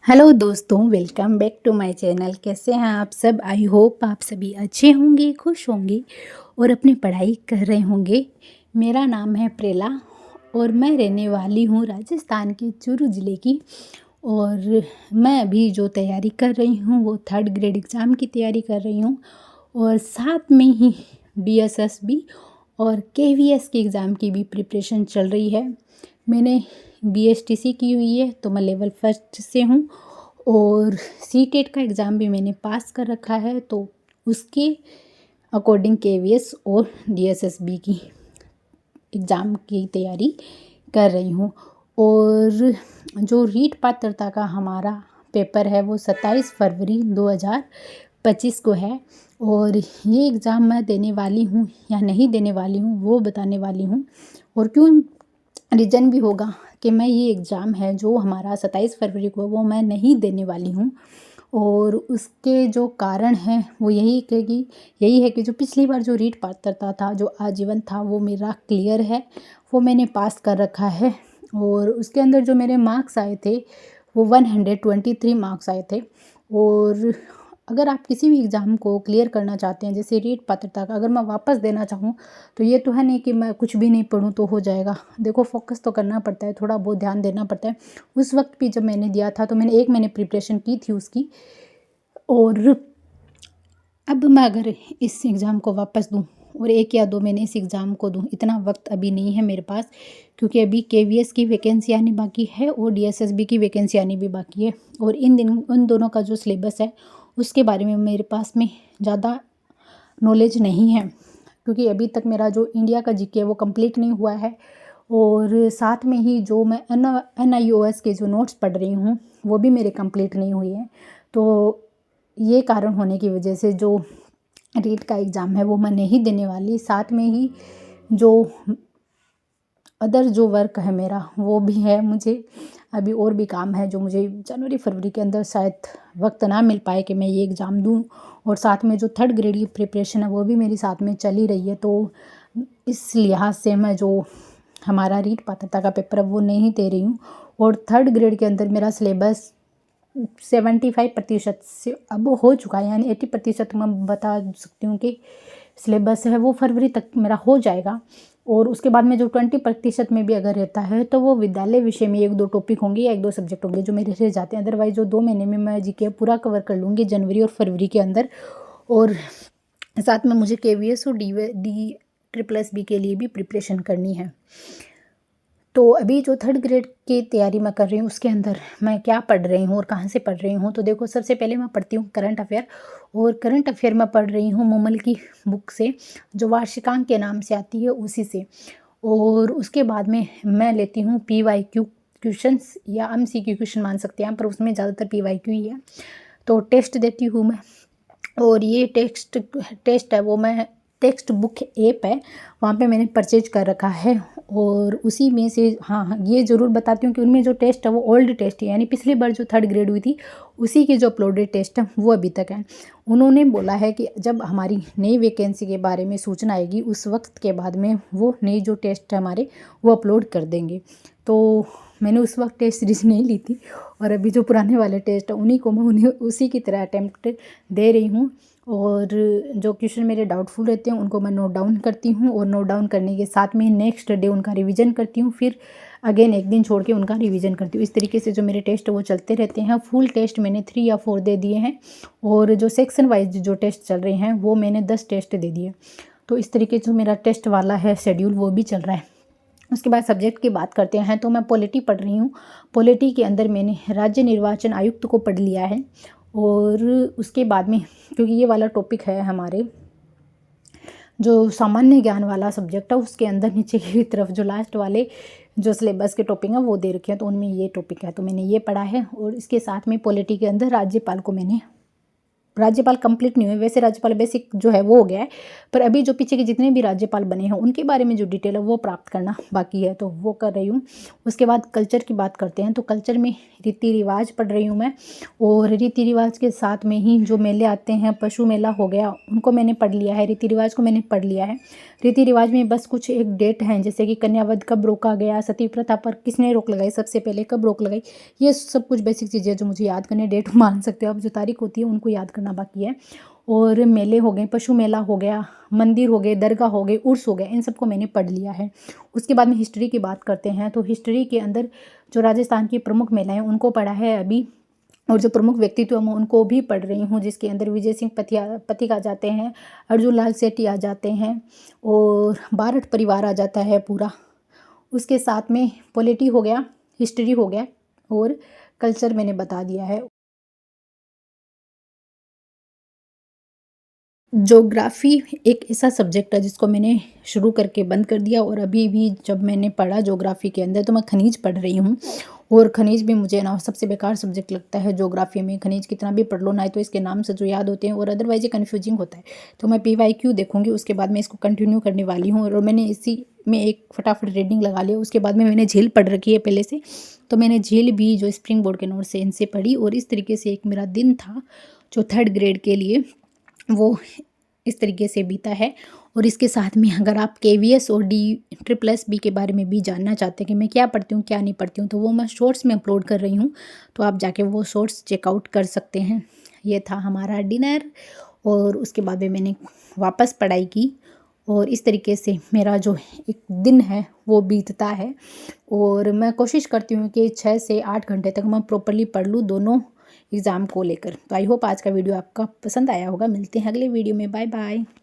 Hello दोस्तों, welcome back to my channel. कैसे हैं आप सब? आई होप आप सभी अच्छे होंगे, खुश होंगे और अपनी पढ़ाई कर रहे होंगे। मेरा नाम है प्रेला और मैं रहने वाली हूँ राजस्थान के चूरू ज़िले की। और मैं अभी जो तैयारी कर रही हूँ वो थर्ड ग्रेड एग्ज़ाम की तैयारी कर रही हूँ और साथ में ही डीएसएसबी और केवीएस के एग्ज़ाम की भी प्रिपरेशन चल रही है। मैंने बीएसटीसी की हुई है तो मैं लेवल फर्स्ट से हूँ और सीटेट का एग्ज़ाम भी मैंने पास कर रखा है, तो उसके अकॉर्डिंग केवीएस और डीएसएसबी की एग्ज़ाम की तैयारी कर रही हूँ। और जो रीट पात्रता का हमारा पेपर है वो 27 फरवरी 2025 को है और ये एग्ज़ाम मैं देने वाली हूँ या नहीं देने वाली हूँ वो बताने वाली हूँ। और क्यों रीज़न भी होगा कि मैं ये एग्ज़ाम है जो हमारा 27 फरवरी को वो मैं नहीं देने वाली हूँ। और उसके जो कारण हैं वो यही है कि जो पिछली बार जो रीट पात्रता था जो आजीवन था वो मेरा क्लियर है, वो मैंने पास कर रखा है। और उसके अंदर जो मेरे मार्क्स आए थे वो 123 मार्क्स आए थे। और अगर आप किसी भी एग्ज़ाम को क्लियर करना चाहते हैं, जैसे रीट पात्रता का अगर मैं वापस देना चाहूँ तो ये तो है नहीं कि मैं कुछ भी नहीं पढ़ूँ तो हो जाएगा। देखो, फोकस तो करना पड़ता है, थोड़ा बहुत ध्यान देना पड़ता है। उस वक्त भी जब मैंने दिया था तो मैंने 1 महीने प्रिपरेशन की थी उसकी। और अब मैं अगर इस एग्ज़ाम को वापस दूँ और 1 या 2 महीने इस एग्ज़ाम को दूँ, इतना वक्त अभी नहीं है मेरे पास, क्योंकि अभी केवीएस की वैकेंसी आनी बाकी है और डीएसएसबी की वैकेंसी आनी भी बाकी है। और उन दोनों का जो सिलेबस है उसके बारे में मेरे पास में ज़्यादा नॉलेज नहीं है, क्योंकि अभी तक मेरा जो इंडिया का जीके है वो कंप्लीट नहीं हुआ है। और साथ में ही जो मैं NIOS के जो नोट्स पढ़ रही हूँ वो भी मेरे कंप्लीट नहीं हुए हैं। तो ये कारण होने की वजह से जो रीट का एग्ज़ाम है वो मैं नहीं देने वाली। साथ में ही जो अदर जो वर्क है मेरा वो भी है, मुझे अभी और भी काम है जो मुझे जनवरी फरवरी के अंदर शायद वक्त ना मिल पाए कि मैं ये एग्ज़ाम दूँ। और साथ में जो थर्ड ग्रेड की प्रिपरेशन है वो भी मेरी साथ में चल ही रही है। तो इस लिहाज से मैं जो हमारा रीट पात्रता का पेपर है वो नहीं दे रही हूँ। और थर्ड ग्रेड के अंदर मेरा सिलेबस 75% से अब हो चुका है, यानी 80% मैं बता सकती हूँ कि सिलेबस है वो फरवरी तक मेरा हो जाएगा। और उसके बाद में जो 20% में भी अगर रहता है तो वो विद्यालय विषय में 1-2 टॉपिक होंगे या 1-2 सब्जेक्ट होंगे जो मेरे रह जाते हैं। अदरवाइज जो 2 महीने में मैं जीके पूरा कवर कर लूँगी जनवरी और फरवरी के अंदर। और साथ में मुझे केवीएस और डी ट्रिपल एस बी के लिए भी प्रिपरेशन करनी है। तो अभी जो थर्ड ग्रेड की तैयारी मैं कर रही हूँ उसके अंदर मैं क्या पढ़ रही हूँ और कहाँ से पढ़ रही हूँ, तो देखो, सबसे पहले मैं पढ़ती हूँ करंट अफेयर। और करंट अफेयर मैं पढ़ रही हूँ मोमल की बुक से, जो वार्षिकांक के नाम से आती है उसी से। और उसके बाद में मैं लेती हूँ PYQ क्वेश्चंस या MCQ क्वेश्चन मान सकते हैं, पर उसमें ज़्यादातर PYQ ही है। तो टेस्ट देती हूँ मैं। और ये टेस्ट है वो मैं टेक्स्ट बुक ऐप है वहाँ पे मैंने परचेज कर रखा है। और उसी में से हाँ, ये ज़रूर बताती हूँ कि उनमें जो टेस्ट है वो ओल्ड टेस्ट है, यानी पिछली बार जो थर्ड ग्रेड हुई थी उसी के जो अपलोडेड टेस्ट है वो अभी तक है। उन्होंने बोला है कि जब हमारी नई वैकेंसी के बारे में सूचना आएगी उस वक्त के बाद में वो नई जो टेस्ट है हमारे वो अपलोड कर देंगे। तो मैंने उस वक्त टेस्ट सीरीज नहीं ली थी और अभी जो पुराने वाले टेस्ट है उन्हीं को मैं उन्हें उसी की तरह अटैम्प्ट दे रही हूँ। और जो क्वेश्चन मेरे डाउटफुल रहते हैं उनको मैं नोट डाउन करती हूँ और नोट डाउन करने के साथ में नेक्स्ट डे उनका रिवीजन करती हूँ, फिर अगेन एक दिन छोड़ के उनका रिवीजन करती हूँ। इस तरीके से जो मेरे टेस्ट वो चलते रहते हैं। फुल टेस्ट मैंने 3 या 4 दे दिए हैं और जो सेक्शन वाइज जो टेस्ट चल रहे हैं वो मैंने 10 टेस्ट दे दिए। तो इस तरीके से जो मेरा टेस्ट वाला है शेड्यूल वो भी चल रहा है। उसके बाद सब्जेक्ट की बात करते हैं तो मैं पॉलिटी पढ़ रही हूँ। पॉलिटी के अंदर मैंने राज्य निर्वाचन आयुक्त को पढ़ लिया है। और उसके बाद में, क्योंकि ये वाला टॉपिक है हमारे जो सामान्य ज्ञान वाला सब्जेक्ट है उसके अंदर नीचे की तरफ जो लास्ट वाले जो सिलेबस के टॉपिक हैं वो दे रखे हैं, तो उनमें ये टॉपिक है तो मैंने ये पढ़ा है। और इसके साथ में पॉलिटी के अंदर राज्यपाल को मैंने राज्यपाल कंप्लीट नहीं हुए, वैसे राज्यपाल बेसिक जो है वो हो गया है, पर अभी जो पीछे के जितने भी राज्यपाल बने हैं उनके बारे में जो डिटेल है वो प्राप्त करना बाकी है, तो वो कर रही हूँ। उसके बाद कल्चर की बात करते हैं, तो कल्चर में रीति रिवाज पढ़ रही हूँ मैं, और रीति रिवाज के साथ में ही जो मेले आते हैं, पशु मेला हो गया, उनको मैंने पढ़ लिया है, रीति रिवाज को मैंने पढ़ लिया है। रीति रिवाज में बस कुछ एक डेट हैं, जैसे कि कन्यावध कब रोका गया, सती प्रथा पर किसने रोक लगाई, सबसे पहले कब रोक लगाई, ये सब कुछ बेसिक चीज़ें जो मुझे याद करनी है। डेट मान सकते हो आप, जो तारीख होती है उनको याद करना बाकी है। और मेले हो गए, पशु मेला हो गया, मंदिर हो गए, दरगाह हो गए, उर्स हो गए, इन सबको मैंने पढ़ लिया है। उसके बाद में हिस्ट्री की बात करते हैं, तो हिस्ट्री के अंदर जो राजस्थान की प्रमुख मेला हैं उनको पढ़ा है अभी, और जो प्रमुख व्यक्तित्व हैं उनको भी पढ़ रही हूँ, जिसके अंदर विजय सिंह पथिक आ जाते हैं, अर्जुन लाल सेठी आ जाते हैं, और बारठ परिवार आ जाता है पूरा। उसके साथ में पॉलिटी हो गया, हिस्ट्री हो गया, और कल्चर मैंने बता दिया है। ज्योग्राफ़ी एक ऐसा सब्जेक्ट है जिसको मैंने शुरू करके बंद कर दिया, और अभी भी जब मैंने पढ़ा ज्योग्राफ़ी के अंदर, तो मैं खनिज पढ़ रही हूँ, और खनिज भी मुझे ना सबसे बेकार सब्जेक्ट लगता है ज्योग्राफ़ी में। खनिज कितना भी पढ़ लो ना, तो इसके नाम से जो याद होते हैं, और अदरवाइज ये कन्फ्यूजिंग होता है। तो मैं PYQ देखूँगी, उसके बाद मैं इसको कंटिन्यू करने वाली हूँ, और मैंने इसी में एक फटाफट रीडिंग लगा लिया। उसके बाद में मैंने झील पढ़ रखी है पहले से, तो मैंने झील भी जो स्प्रिंग बोर्ड के नोट से इनसे पढ़ी, और इस तरीके से एक मेरा दिन था जो 3rd ग्रेड के लिए, वो इस तरीके से बीता है। और इसके साथ में अगर आप KVS और DSSB के बारे में भी जानना चाहते हैं कि मैं क्या पढ़ती हूँ क्या नहीं पढ़ती हूँ, तो वो मैं शॉर्ट्स में अपलोड कर रही हूँ, तो आप जाके वो शॉर्ट्स चेकआउट कर सकते हैं। ये था हमारा डिनर, और उसके बाद में मैंने वापस पढ़ाई की, और इस तरीके से मेरा जो एक दिन है वो बीतता है। और मैं कोशिश करती हूँ कि 6 से 8 घंटे तक मैं प्रॉपरली पढ़ लूँ दोनों एग्ज़ाम को लेकर। तो आई होप आज का वीडियो आपका पसंद आया होगा। मिलते हैं अगले वीडियो में। Bye bye.